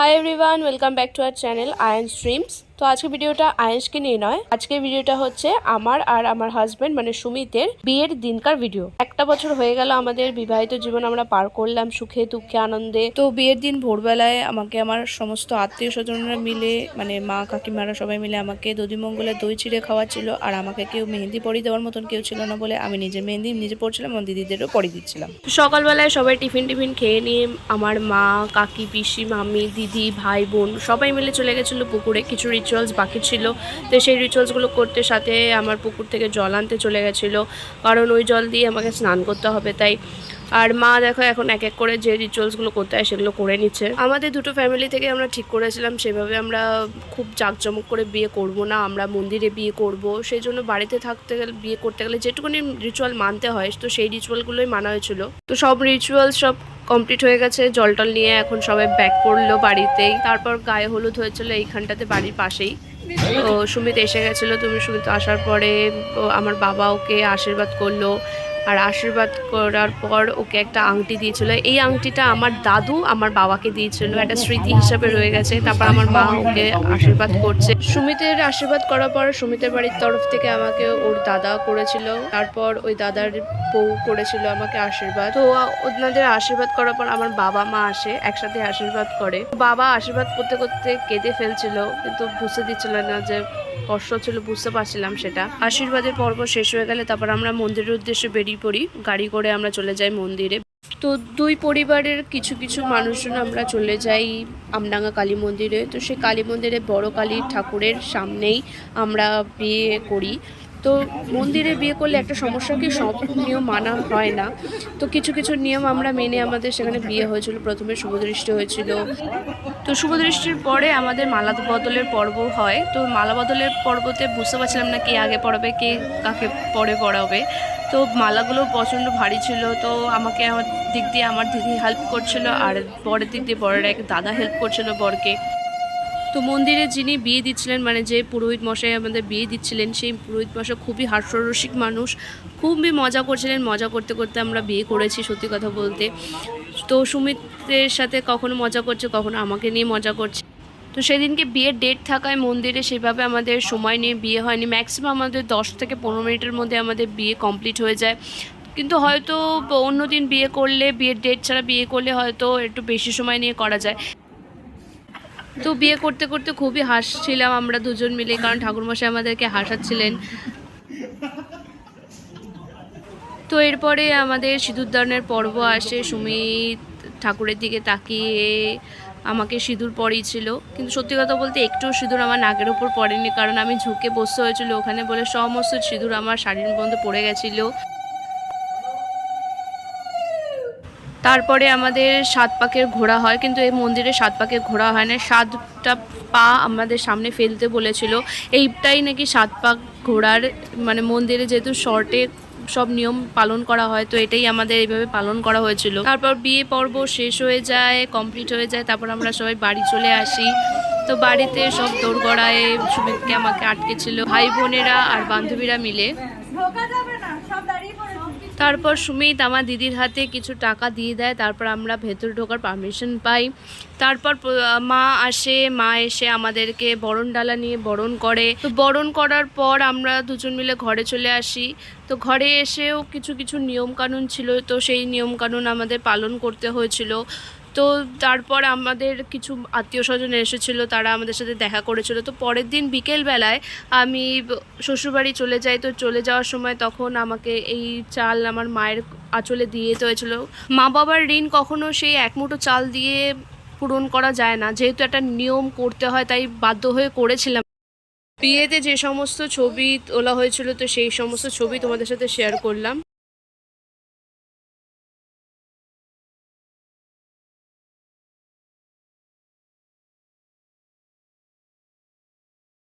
High everyone, welcome back to our channel Ayan streams. তো আজকে ভিডিওটা আয়ানসকে নিয়ে নয়, আজকের ভিডিওটা হচ্ছে আমার আর আমার হাজবেন্ড মানে সুমিতের বিয়ের দিনকার ভিডিও। একটা বছর হয়ে গেল আমাদের বিবাহিত জীবন আমরা পার করলাম সুখে দুঃখে আনন্দে। তো বিয়ের দিন ভোরবেলায় আমাকে আমার সমস্ত আত্মীয় স্বজনরা মিলে মানে মা কাকিমারা সবাই মিলে আমাকে দধিমঙ্গলের দই চিড়ে খাওয়াচ্ছিল। আর আমাকে কেউ মেহেন্দি পরিয়ে দেওয়ার মতন কেউ ছিল না বলে আমি নিজে মেহেন্দি নিজে পড়ছিলাম এবং দিদিদেরও পরিয়ে দিচ্ছিলাম। সকালবেলায় সবাই টিফিন খেয়ে নিয়ে আমার মা কাকি পিসি মামি দিদি ভাই বোন সবাই মিলে চলে গেছিলো পুকুরে। কিছু রিচুয়ালস বাকি ছিল, তো সেই রিচুয়ালসগুলো করতে সাথে আমার পুকুর থেকে জল আনতে চলে গেছিলো, কারণ ওই জল দিয়ে আমাকে স্নান করতে হবে তাই। আর মা দেখো এখন এক এক করে যে রিচুয়ালসগুলো করতে হয় সেগুলো করে নিচ্ছে। আমাদের দুটো ফ্যামিলি থেকে আমরা ঠিক করেছিলাম সেভাবে আমরা খুব জাঁকজমক করে বিয়ে করব না, আমরা মন্দিরে বিয়ে করব। সেই জন্য বাড়িতে থাকতে গেলে বিয়ে করতে গেলে যেটুকুনি রিচুয়াল মানতে হয় তো সেই রিচুয়ালগুলোই মানা হয়েছিল। তো সব রিচুয়ালস সব কমপ্লিট হয়ে গেছে, জল টল নিয়ে এখন সবাই ব্যাক করলো বাড়িতেই। তারপর গায়ে হলুদ হয়েছিল এইখানটাতে বাড়ির পাশেই। তো সুমিত এসে গেছিলো, তুমি সুমিত আসার পরে আমার বাবা ওকে আশীর্বাদ করলো। আর আশীর্বাদ করার পর ওকে একটা আংটি দিয়েছিল। এই আংটিটা আমার দাদু আমার বাবাকে দিয়েছিল, একটা স্মৃতি হিসাবে রয়ে গেছে। তারপর আমার মা ওকে আশীর্বাদ করছে। সুমিতের আশীর্বাদ করার পর সুমিতের বাড়ির তরফ থেকে আমাকে ওর দাদা করেছিল, তারপর ওই দাদার বউ করেছিল আমাকে আশীর্বাদ। তো ওনাদের আশীর্বাদ করার পর আমার বাবা মা আসে একসাথে আশীর্বাদ করে। বাবা আশীর্বাদ করতে করতে কেঁদে ফেলছিল, কিন্তু বুঝতে দিচ্ছিল না যে কষ্ট ছিল, বুঝতে পারছিলাম সেটা। আশীর্বাদের পর্ব শেষ হয়ে গেলে তারপর আমরা মন্দিরের উদ্দেশ্যে বেরিয়ে পড়ি, গাড়ি করে আমরা চলে যাই মন্দিরে। তো দুই পরিবারের কিছু কিছু মানুষজন আমরা চলে যাই আমডাঙ্গা কালী মন্দিরে। তো সেই কালী মন্দিরে বড় কালী ঠাকুরের সামনেই আমরা বিয়ে করি। তো মন্দিরে বিয়ে করলে একটা সমস্যা কি, সব নিয়ম মানা হয় না। তো কিছু কিছু নিয়ম আমরা মেনে আমাদের সেখানে বিয়ে হয়েছিল। প্রথমে শুভদৃষ্টি হয়েছিল, তো শুভদৃষ্টির পরে আমাদের মালা বদলের পর্ব হয়। তো মালা বদলের পর্বতে বুঝতে পারছিলাম না কে আগে পড়াবে কে কাকে পরে পড়াবে। তো মালাগুলো প্রচণ্ড ভারী ছিল, তো আমাকে আমার দিক দিয়ে আমার দিদি হেল্প করছিল, আর বরের দিক দিয়ে বরের এক দাদা হেল্প করছিল বরকে। তো মন্দিরে যিনি বিয়ে দিচ্ছিলেন মানে যে পুরোহিত মশাই আমাদের বিয়ে দিচ্ছিলেন সেই পুরোহিত মশাই খুবই হাস্যরসিক মানুষ, খুবই মজা করছিলেন। মজা করতে করতে আমরা বিয়ে করেছি সত্যি কথা বলতে। তো সুমিতের সাথে কখনো মজা করছে কখনো আমাকে নিয়ে মজা করছে। তো সেদিনকে বিয়ের ডেট থাকায় মন্দিরে সেভাবে আমাদের সময় নিয়ে বিয়ে হয়নি। ম্যাক্সিমাম আমাদের 10 থেকে 15 মিনিটের মধ্যে আমাদের বিয়ে কমপ্লিট হয়ে যায়। কিন্তু হয়তো অন্য দিন বিয়ে করলে বিয়ের ডেট ছাড়া বিয়ে করলে হয়তো একটু বেশি সময় নিয়ে করা যায়। তো বিয়ে করতে করতে খুবই হাসছিলাম আমরা দুজন মিলে, কারণ ঠাকুরমশাই আমাদেরকে হাসাচ্ছিলেন। তো এরপরে আমাদের সিঁদুরদানের পর্ব আসে। সুমিত ঠাকুরের দিকে তাকিয়ে আমাকে সিঁদুর পরিয়েছিল, কিন্তু সত্যি কথা বলতে একটু সিঁদুর আমার নাকের ওপর পড়েনি, কারণ আমি ঝুঁকে বসতে হয়েছিল ওখানে বলে সমস্ত সিঁদুর আমার শাড়ির মধ্যে পড়ে গেছিলো। তারপরে আমাদের 7 পাকের ঘোড়া হয়, কিন্তু এই মন্দিরে 7 পাকের ঘোড়া হয় না, 7টা পা আমাদের সামনে ফেলতে বলেছিল। এইটাই নাকি 7 পাক ঘোড়ার মানে মন্দিরে যেহেতু শর্টে সব নিয়ম পালন করা হয়, তো এটাই আমাদের এইভাবে পালন করা হয়েছিল। তারপর বিয়ে পর্ব শেষ হয়ে যায়, কমপ্লিট হয়ে যায়, তারপর আমরা সবাই বাড়ি চলে আসি। তো বাড়িতে সব দৌড়গড়ায় সুমিতকে আমাকে আটকেছিল ভাই বোনেরা আর বান্ধবীরা মিলে। তারপর সুমিত আমার দিদির হাতে কিছু টাকা দিয়ে দেয়, তারপর আমরা ভেতরে ঢোকার পারমিশন পাই। তারপর মা আসে, মা এসে আমাদেরকে বরণ ডালা নিয়ে বরণ করে। তো বরণ করার পর আমরা দুজন মিলে ঘরে চলে আসি। তো ঘরে এসেও কিছু কিছু নিয়মকানুন ছিল, তো সেই নিয়মকানুন আমাদের পালন করতে হয়েছিল। তো তারপর আমাদের কিছু আত্মীয় স্বজন এসেছিলো, তারা আমাদের সাথে দেখা করেছিল। তো পরের দিন বিকেলবেলায় আমি শ্বশুরবাড়ি চলে যাই। তো চলে যাওয়ার সময় তখন আমাকে এই চাল আমার মায়ের আঁচলে দিয়ে যেতে হয়েছিলো। মা বাবার ঋণ কখনো সেই এক মুঠো চাল দিয়ে পূরণ করা যায় না, যেহেতু একটা নিয়ম করতে হয় তাই বাধ্য হয়ে করেছিলাম। বিয়েতে যে সমস্ত ছবি তোলা হয়েছিল তো সেই সমস্ত ছবি তোমাদের সাথে শেয়ার করলাম।